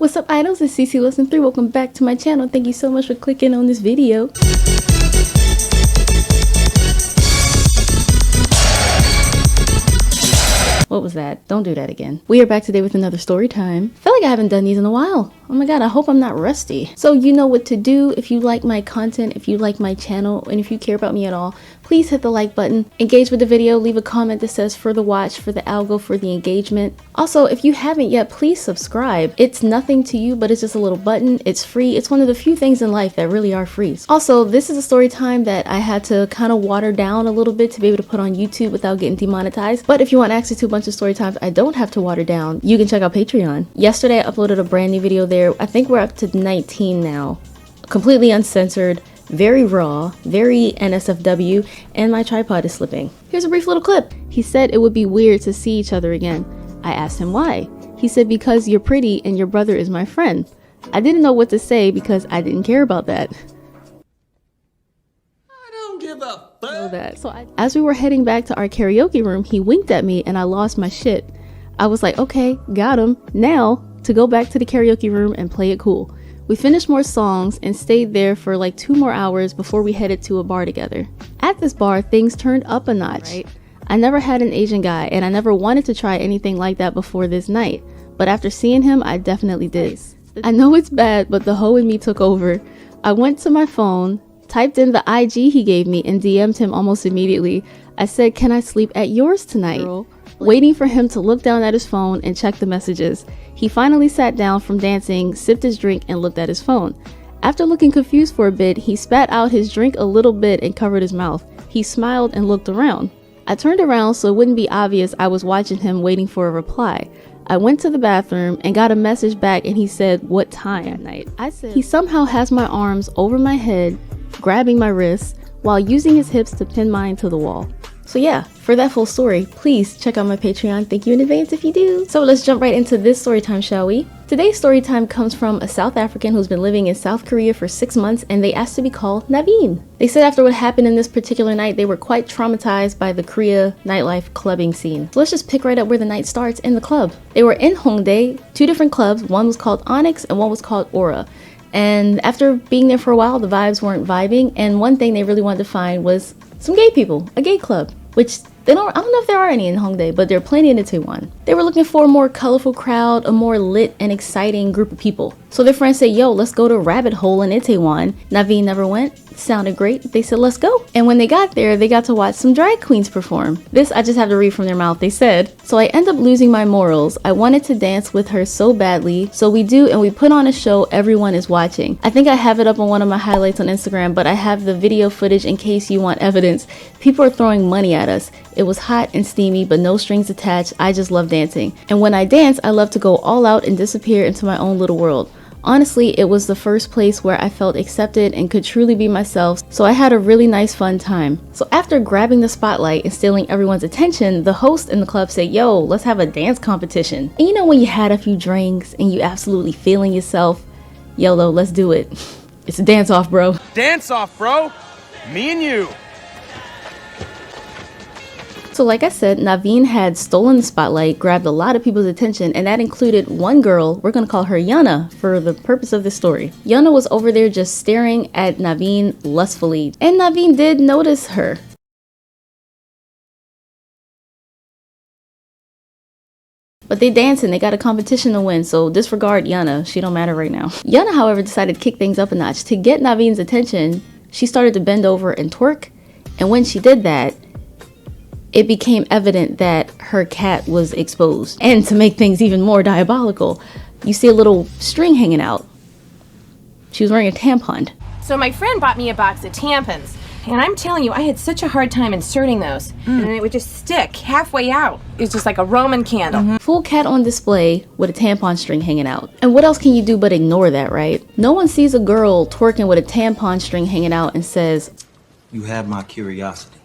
What's up, idols? It's CC Lesson 3. Welcome back to my channel. Thank you so much for clicking on this video. What was that? Don't do that again. We are back today with another story time. I feel like I haven't done these in a while. Oh my god, I hope I'm not rusty. So you know what to do. If you like my content, if you like my channel, and if you care about me at all, please hit the like button, engage with the video, leave a comment that says for the watch, for the algo, for the engagement. Also, if you haven't yet, please subscribe. It's nothing to you, but it's just a little button. It's free. It's one of the few things in life that really are free. Also, this is a story time that I had to kind of water down a little bit to be able to put on YouTube without getting demonetized. But if you want access to a bunch of story times I don't have to water down, you can check out Patreon. Yesterday, I uploaded a brand new video there. I think we're up to 19 now. Completely uncensored. Very raw, very NSFW, and my tripod is slipping. Here's a brief little clip. He said it would be weird to see each other again. I asked him why. He said because you're pretty and your brother is my friend. I didn't know what to say because I didn't care about that. I don't give a fuck. So as we were heading back to our karaoke room, he winked at me and I lost my shit. I was like, okay, got him. Now to go back to the karaoke room and play it cool. We finished more songs and stayed there for like 2 more hours before we headed to a bar together. At this bar, things turned up a notch. Right? I never had an Asian guy and I never wanted to try anything like that before this night, but after seeing him, I definitely did. I know it's bad, but the hoe in me took over. I went to my phone, typed in the IG he gave me and DM'd him almost immediately. I said, "Can I sleep at yours tonight?" Waiting for him to look down at his phone and check the messages. He finally sat down from dancing, sipped his drink, and looked at his phone. After looking confused for a bit, he spat out his drink a little bit and covered his mouth. He smiled and looked around. I turned around so it wouldn't be obvious I was watching him waiting for a reply. I went to the bathroom and got a message back and he said, "What time at night?" I said, he somehow has my arms over my head, grabbing my wrists, while using his hips to pin mine to the wall. So yeah, for that full story, please check out my Patreon. Thank you in advance if you do. So let's jump right into this story time, shall we? Today's story time comes from a South African who's been living in South Korea for 6 months and they asked to be called Naveen. They said after what happened in this particular night, they were quite traumatized by the Korea nightlife clubbing scene. So let's just pick right up where the night starts in the club. They were in Hongdae, 2 different clubs. One was called Onyx and one was called Aura. And after being there for a while, the vibes weren't vibing. And one thing they really wanted to find was some gay people, a gay club, which I don't know if there are any in Hongdae, but there are plenty in Itaewon. They were looking for a more colorful crowd, a more lit and exciting group of people. So their friends said, "Yo, let's go to Rabbit Hole in Itaewon." Naveen never went. Sounded great. They said, "Let's go." And when they got there, they got to watch some drag queens perform. This I just have to read from their mouth. They said, "So I end up losing my morals. I wanted to dance with her so badly. So we do, and we put on a show everyone is watching. I think I have it up on one of my highlights on Instagram, but I have the video footage in case you want evidence. People are throwing money at us. It was hot and steamy, but no strings attached. I just love dancing. And when I dance, I love to go all out and disappear into my own little world. Honestly, it was the first place where I felt accepted and could truly be myself, so I had a really nice fun time." So after grabbing the spotlight and stealing everyone's attention, the host in the club said, "Yo, let's have a dance competition." And you know when you had a few drinks and you absolutely feeling yourself? YOLO, let's do it. It's a dance off, bro. Dance off, bro. Me and you. So like I said, Naveen had stolen the spotlight, grabbed a lot of people's attention, and that included one girl. We're gonna call her Yana for the purpose of this story. Yana was over there just staring at Naveen lustfully, and Naveen did notice her. But they dancing, they got a competition to win, so disregard Yana, she don't matter right now. Yana, however, decided to kick things up a notch. To get Naveen's attention, she started to bend over and twerk, and when she did that, it became evident that her cat was exposed. And to make things even more diabolical, you see a little string hanging out. She was wearing a tampon. So my friend bought me a box of tampons, and I'm telling you, I had such a hard time inserting those, and it would just stick halfway out. It was just like a Roman candle. Full cat on display with a tampon string hanging out. And what else can you do but ignore that, right? No one sees a girl twerking with a tampon string hanging out and says, You have my curiosity,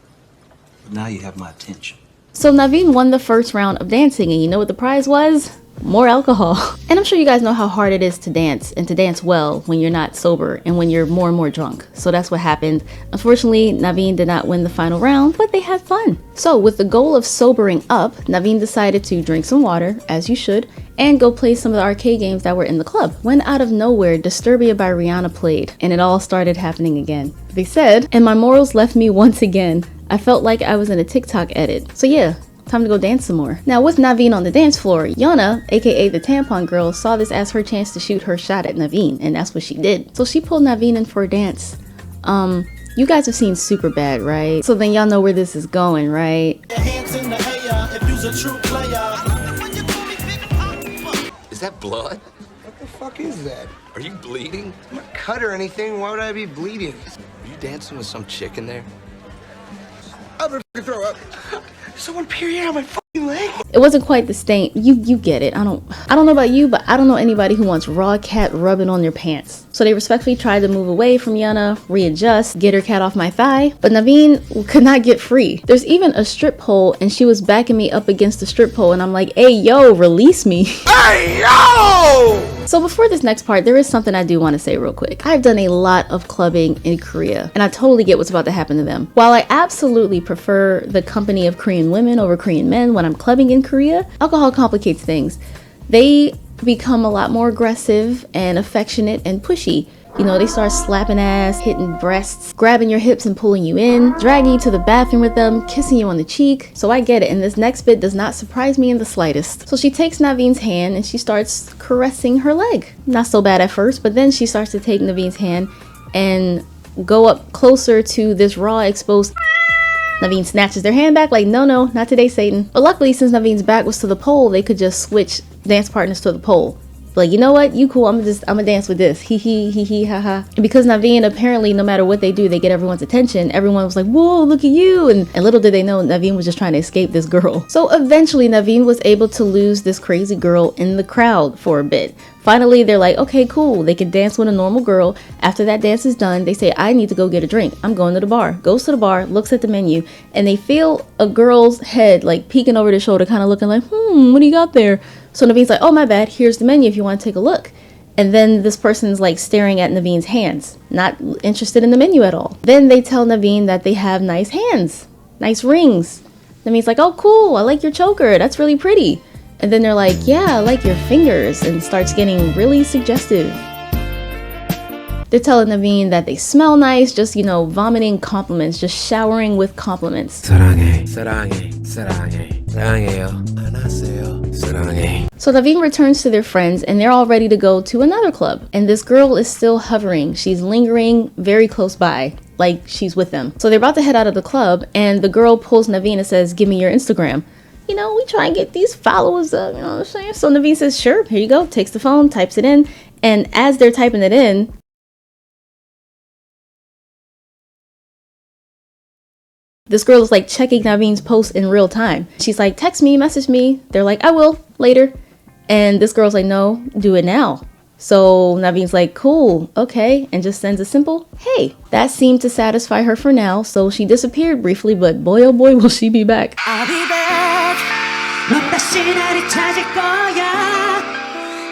but now you have my attention. So Naveen won the first round of dancing, and you know what the prize was? more alcohol. And I'm sure you guys know how hard it is to dance, and to dance well when you're not sober and when you're more and more drunk. So that's what happened. Unfortunately, Naveen did not win the final round, but they had fun. So with the goal of sobering up, Naveen decided to drink some water, as you should, and go play some of the arcade games that were in the club. When out of nowhere, Disturbia by Rihanna played, and it all started happening again. They said, and my morals left me once again. I felt like I was in a TikTok edit. So yeah, time to go dance some more. Now with Naveen on the dance floor, Yana, aka the tampon girl, saw this as her chance to shoot her shot at Naveen, and that's what she did. So she pulled Naveen in for a dance. You guys have seen Superbad, right? So then y'all know where this is going, right? Is that blood? What the fuck is that? Are you bleeding? I'm not cut or anything. Why would I be bleeding? Are you dancing with some chick in there? I'm gonna throw up. Someone period on my fucking leg. It wasn't quite the stain. You get it. I don't know about you, but I don't know anybody who wants raw cat rubbing on their pants. So they respectfully tried to move away from Yana, readjust, get her cat off my thigh, but Naveen could not get free. There's even a strip pole, and she was backing me up against the strip pole, and I'm like, hey yo, release me. Hey yo! So before this next part, there is something I do want to say real quick. I've done a lot of clubbing in Korea, and I totally get what's about to happen to them. While I absolutely prefer the company of Korean women over Korean men when I'm clubbing in Korea, alcohol complicates things. They become a lot more aggressive and affectionate and pushy. You know, they start slapping ass, hitting breasts, grabbing your hips and pulling you in, dragging you to the bathroom with them, kissing you on the cheek. So I get it, and this next bit does not surprise me in the slightest. So she takes Naveen's hand and she starts caressing her leg. Not so bad at first, but then she starts to take Naveen's hand and go up closer to this raw, exposed. Naveen snatches their hand back like, no, not today, Satan. But luckily, since Naveen's back was to the pole, they could just switch dance partners to the pole. Like, you know what? You cool. I'ma dance with this. Hee, ha ha. And because Naveen, apparently, no matter what they do, they get everyone's attention. Everyone was like, whoa, look at you. And little did they know, Naveen was just trying to escape this girl. So eventually, Naveen was able to lose this crazy girl in the crowd for a bit. Finally, they're like, okay, cool. They can dance with a normal girl. After that dance is done, they say, I need to go get a drink. I'm going to the bar. Goes to the bar, looks at the menu, and they feel a girl's head like peeking over their shoulder, kind of looking like, what do you got there? So Naveen's like, oh, my bad. Here's the menu if you want to take a look. And then this person's like staring at Naveen's hands, not interested in the menu at all. Then they tell Naveen that they have nice hands, nice rings. Naveen's like, oh, cool. I like your choker. That's really pretty. And then they're like, yeah, I like your fingers, and starts getting really suggestive. They're telling Naveen that they smell nice, just, you know, vomiting compliments, just showering with compliments. 사랑해, 사랑해, 사랑해, 사랑해요. 안녕하세요, 사랑해. So Naveen returns to their friends, and they're all ready to go to another club. And this girl is still hovering. She's lingering very close by, like she's with them. So they're about to head out of the club, and the girl pulls Naveen and says, give me your Instagram. You know, we try and get these followers up, you know what I'm saying? So Naveen says, sure, here you go, takes the phone, types it in, and as they're typing it in, this girl is like checking Naveen's post in real time. She's like, text me, message me. They're like, I will, later. And this girl's like, no, do it now. So Naveen's like, cool, okay, and just sends a simple, hey. That seemed to satisfy her for now, so she disappeared briefly, but boy, oh boy, will she be back. I'll be back. 넌 다시 나를 찾을 거야.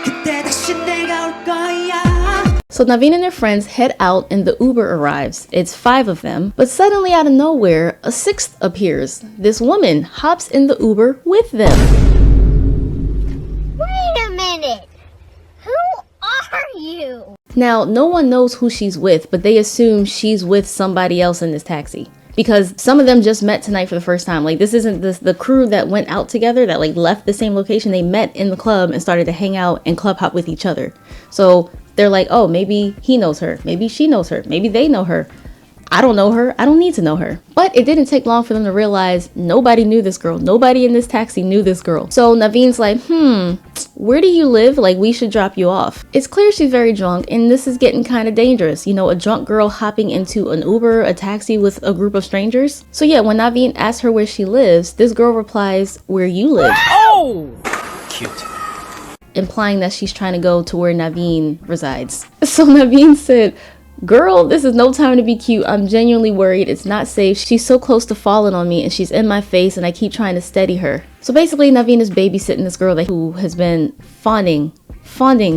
그때 다시 내가 올 거야. So Naveen and their friends head out and the Uber arrives. It's 5 of them, but suddenly out of nowhere, a 6th appears. This woman hops in the Uber with them. Wait a minute. Who are you? Now, no one knows who she's with, but they assume she's with somebody else in this taxi. Because some of them just met tonight for the first time. Like, this isn't the crew that went out together, that like left the same location. They met in the club and started to hang out and club hop with each other. So they're like, oh, maybe he knows her. Maybe she knows her. Maybe they know her. I don't know her. I don't need to know her. But it didn't take long for them to realize nobody knew this girl. Nobody in this taxi knew this girl. So Naveen's like, where do you live? Like, we should drop you off. It's clear she's very drunk, and this is getting kind of dangerous. You know, a drunk girl hopping into an Uber, a taxi with a group of strangers. So yeah, when Naveen asks her where she lives, this girl replies, where you live. Oh! Cute. Implying that she's trying to go to where Naveen resides. So Naveen said, girl, this is no time to be cute. I'm genuinely worried. It's not safe. She's so close to falling on me, and she's in my face, and I keep trying to steady her. So basically, Naveen is babysitting this girl who has been fawning,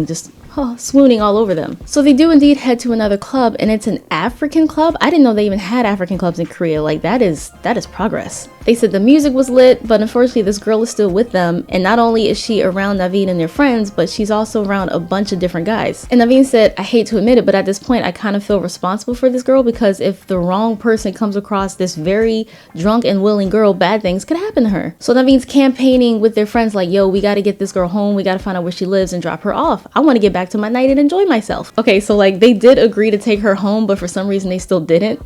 just swooning all over them. So they do indeed head to another club, and it's an African club. I didn't know they even had African clubs in Korea. Like, that is progress. They said the music was lit, but unfortunately this girl is still with them, and not only is she around Naveen and their friends, but she's also around a bunch of different guys. And Naveen said, I hate to admit it, but at this point I kind of feel responsible for this girl, because if the wrong person comes across this very drunk and willing girl, bad things could happen to her. So Naveen's campaigning with their friends like, yo, we gotta get this girl home, we gotta find out where she lives and drop her off. I want to get back to my night and enjoy myself. Okay, so like they did agree to take her home, but for some reason they still didn't.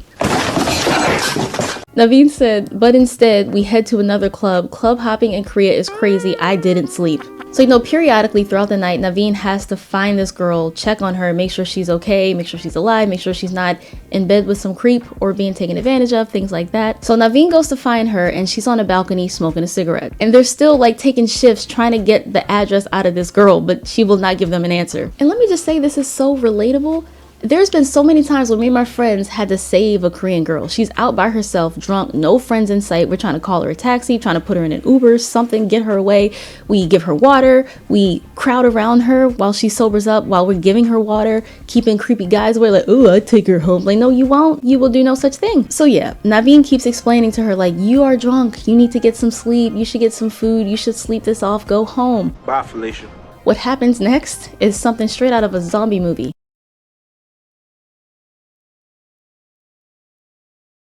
Naveen said, but instead we head to another club. Club hopping in Korea is crazy. I didn't sleep. So, you know, periodically throughout the night, Naveen has to find this girl, check on her, make sure she's okay, make sure she's alive, make sure she's not in bed with some creep or being taken advantage of, things like that. So Naveen goes to find her, and she's on a balcony smoking a cigarette. And they're still like taking shifts trying to get the address out of this girl, but she will not give them an answer. And let me just say, this is so relatable. There's been so many times when me and my friends had to save a Korean girl. She's out by herself, drunk, no friends in sight. We're trying to call her a taxi, trying to put her in an Uber, something, get her away. We give her water. We crowd around her while she sobers up, while we're giving her water, keeping creepy guys away like, oh, I'd take her home. Like, no, you won't. You will do no such thing. So yeah, Naveen keeps explaining to her like, you are drunk. You need to get some sleep. You should get some food. You should sleep this off. Go home. Bye, Felicia. What happens next is something straight out of a zombie movie.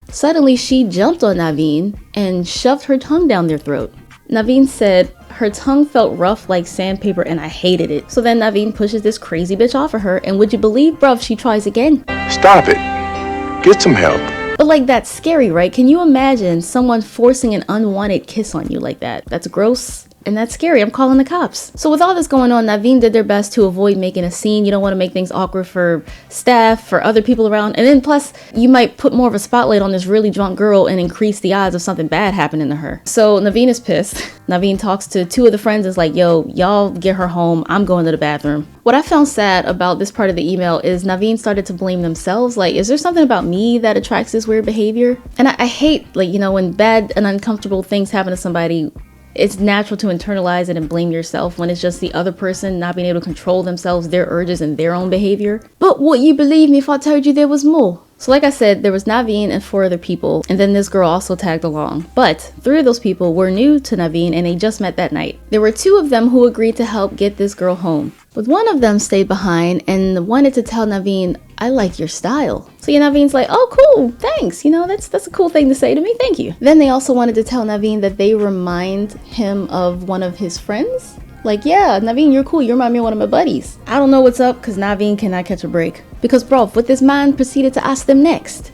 Suddenly, she jumped on Naveen and shoved her tongue down their throat. Naveen said her tongue felt rough like sandpaper and I hated it. So then Naveen pushes this crazy bitch off of her, and would you believe, bruv, she tries again. Stop it. Get some help. But like, that's scary, right? Can you imagine someone forcing an unwanted kiss on you like that? That's gross. And that's scary. I'm calling the cops. So with all this going on, Naveen did their best to avoid making a scene. You don't want to make things awkward for staff, for other people around. And then plus, you might put more of a spotlight on this really drunk girl and increase the odds of something bad happening to her. So Naveen is pissed. Naveen talks to two of the friends and is like, yo, y'all get her home. I'm going to the bathroom. What I found sad about this part of the email is Naveen started to blame themselves. Like, is there something about me that attracts this weird behavior? And I hate, like, you know, when bad and uncomfortable things happen to somebody, it's natural to internalize it and blame yourself when it's just the other person not being able to control themselves, their urges, and their own behavior. But would you believe me if I told you there was more? So like I said, there was Naveen and 4 other people, and then this girl also tagged along. But 3 of those people were new to Naveen and they just met that night. There were 2 of them who agreed to help get this girl home. But one of them stayed behind and wanted to tell Naveen, I like your style. So yeah, Naveen's like, oh cool, thanks. You know, that's a cool thing to say to me, thank you. Then they also wanted to tell Naveen that they remind him of one of his friends. Like, yeah, Naveen, you're cool. You remind me of one of my buddies. I don't know what's up because Naveen cannot catch a break. Because bro, what this man proceeded to ask them next.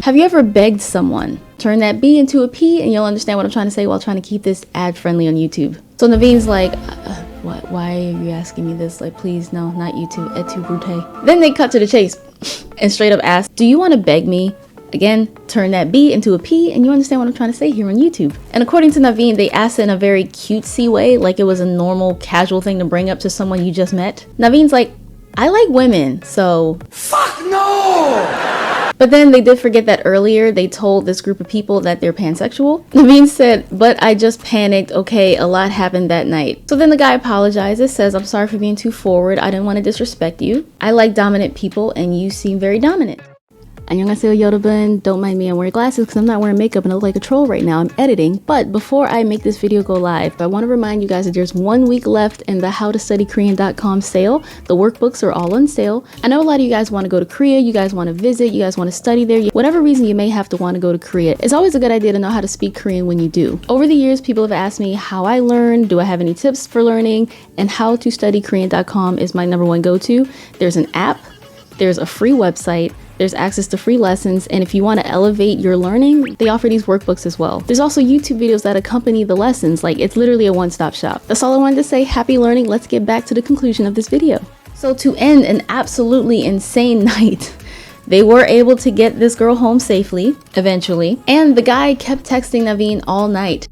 Have you ever begged someone? Turn that B into a P and you'll understand what I'm trying to say while trying to keep this ad friendly on YouTube. So Naveen's like, what? Why are you asking me this? Like, please, no, not YouTube. Et tu brute. Then they cut to the chase and straight up ask, do you want to beg me? Again, turn that B into a P and you understand what I'm trying to say here on YouTube. And according to Naveen, they asked it in a very cutesy way, like it was a normal, casual thing to bring up to someone you just met. Naveen's like, I like women, so... Fuck no! But then they did forget that earlier they told this group of people that they're pansexual. Naveen said, but I just panicked. Okay, a lot happened that night. So then the guy apologizes, says, I'm sorry for being too forward. I didn't want to disrespect you. I like dominant people and you seem very dominant. 안녕하세요 여러분. Don't mind me, I'm wearing glasses because I'm not wearing makeup and I look like a troll right now. I'm editing. But before I make this video go live, I want to remind you guys that there's 1 week left in the howtostudykorean.com sale. The workbooks are all on sale. I know a lot of you guys want to go to Korea, you guys want to visit, you guys want to study there. Whatever reason you may have to want to go to Korea, it's always a good idea to know how to speak Korean when you do. Over the years, people have asked me how I learned, do I have any tips for learning, and howtostudykorean.com is my #1 go-to. There's an app, there's a free website, there's access to free lessons, and if you want to elevate your learning, they offer these workbooks as well. There's also YouTube videos that accompany the lessons, like it's literally a one-stop shop. That's all I wanted to say. Happy learning. Let's get back to the conclusion of this video. So to end an absolutely insane night, they were able to get this girl home safely, eventually, and the guy kept texting Naveen all night.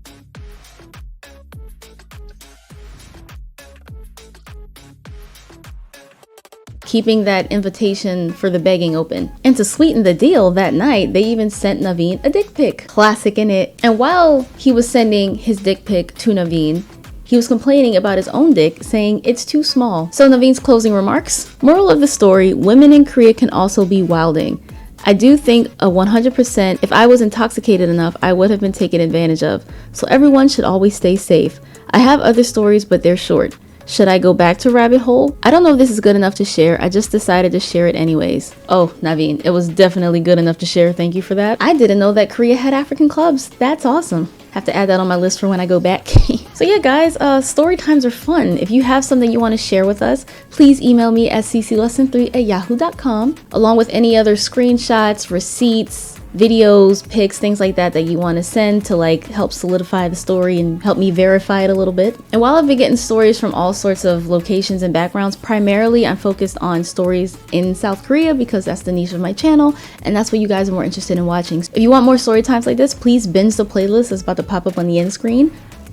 keeping that invitation for the begging open. And to sweeten the deal, that night, they even sent Naveen a dick pic. Classic in it. And while he was sending his dick pic to Naveen, he was complaining about his own dick, saying it's too small. So Naveen's closing remarks. Moral of the story, women in Korea can also be wilding. I do think 100% if I was intoxicated enough, I would have been taken advantage of. So everyone should always stay safe. I have other stories, but they're short. Should I go back to rabbit hole? I don't know if this is good enough to share. I just decided to share it anyways. Oh, Naveen, it was definitely good enough to share. Thank you for that. I didn't know that Korea had African clubs. That's awesome. Have to add that on my list for when I go back. So yeah, guys, story times are fun. If you have something you want to share with us, please email me at cclesson3@yahoo.com, along with any other screenshots, receipts, videos, pics, things like that you want to send to like help solidify the story and help me verify it a little bit. And while I've been getting stories from all sorts of locations and backgrounds, primarily I'm focused on stories in South Korea because that's the niche of my channel and that's what you guys are more interested in watching. So if you want more story times like this, please binge the playlist that's about to pop up on the end screen.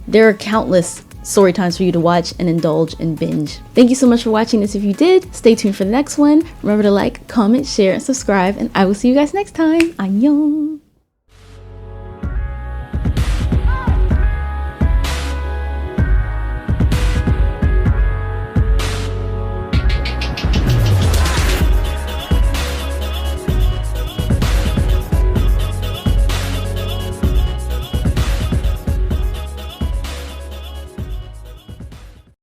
There are countless story times for you to watch and indulge and binge. Thank you so much for watching this. If you did, stay tuned for the next one. Remember to like, comment, share, and subscribe, and I will see you guys next time. Annyeong!